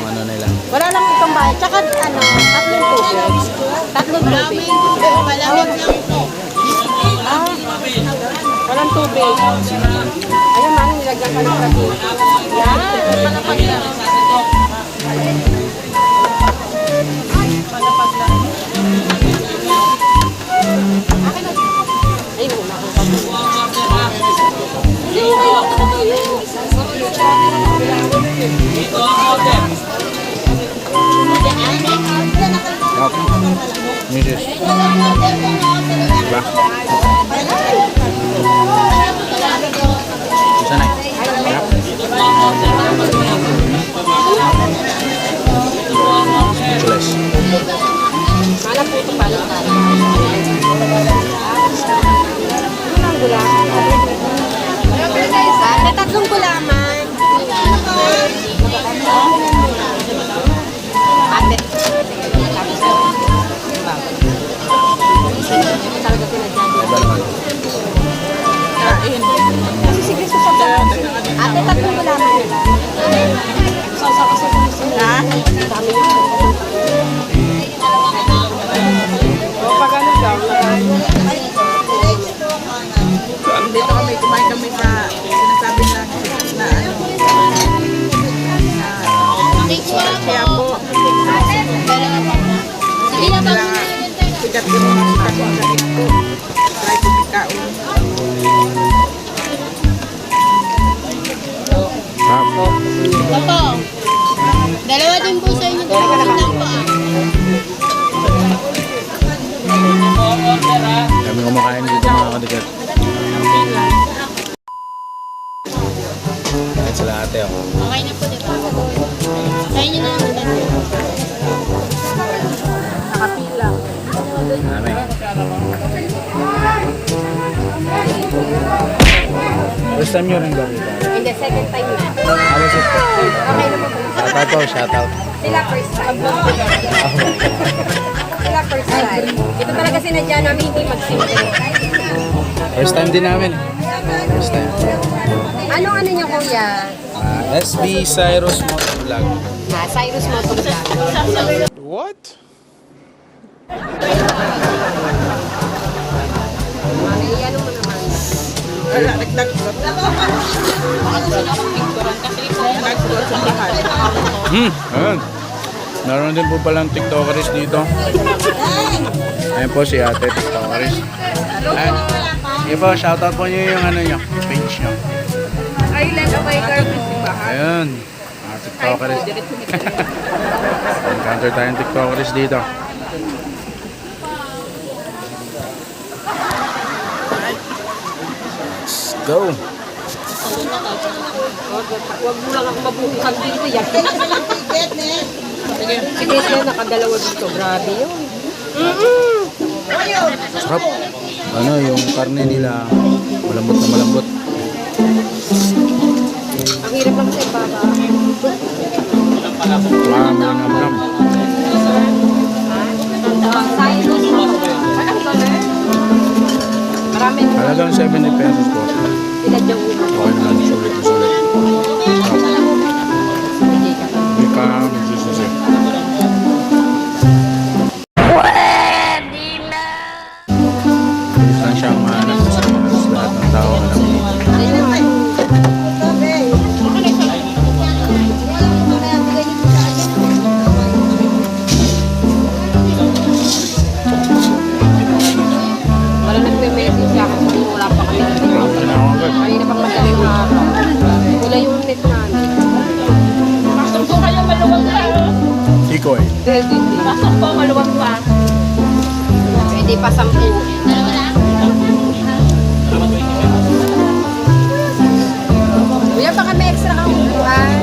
ano nila. Wala lang itong bahay. Tsaka ano, tatlong tubig. Tatlong tubig. Ah, walang tubig. Ayun, mami, nilagyan ka ng rabi. Yan, palapag lang. Palapag lang. Akin na. Ay, wala akong Misis. Diba? Sana. Sarap. Tulis. Malam po ito pala. Ang gulaman. May tatlong gulaman. Ate. Talaga pinadyan. Kain. Kasi sige sa sabaw. Ate, tatlong gulaman nila. Sausa kasi gusto nila. Ha? Dami nila. O, pag ano daw, dito kami, kumain kami sa sinasabi na ano. Kaya po. Sige na ba? Sikat ko mga ako ang sakit ko. Try ko pikaon. Opo. Dalawa din po sa inyo. Dalawa lang po. Kami kumakain dito mga kadikat. Kahit sila ate ako. Okay na po, di ba? Kaya nyo na naman dati. Nakapila. Dami. First time nyo rin ba dito? In the second time na. How was it? Okay naman po. Shoutout po, shoutout. Sila first time. Sila first time. Ito talaga sinadya namin hindi magsimple. First time din namin. First time. Anong ano niya kuya? SB Cyrus Motovlog. Cyrus Motovlog. What? Mami, ano mo naman? Wala, nagdagdag. Nagdagdag sa lahat. Ayun. Naroon din po palang TikTokeris dito. Ayan po si ate TikTokeris. Ayan. Sige po, shoutout po nyo yung ano nyo, page nyo. Island of Garden. Ayun. TikTokeris. Encounter tayong TikTokeris dito. Let's go. Huwag mo lang ako mabuhusan dito yan. Si Chris nakadalawa dito. Grabe yun. Sarap. Ano, yung karne nila, malambot na malambot. Ang hirap lang sa ibaba. Malam. Cyrus Motovlog. Ano ito na? Marami na. Halagang 70 pesos po. Pinadyang ulo. Okay naman, sulit na sulit. Bigay ka. Hindi ka magsisisi. Bilis lang siyang mahanap sa lahat ng tao alam mo. Wala nagme-message siya kasi wala pa kami. Kanina pang madaling araw. Wala yung net namin. Pasok po kayo, maluwag pa. Tikoy. Pasok po, maluwag pa. Pwede pa 10. Dalawa lang. Kuya, baka may extra kang upuan.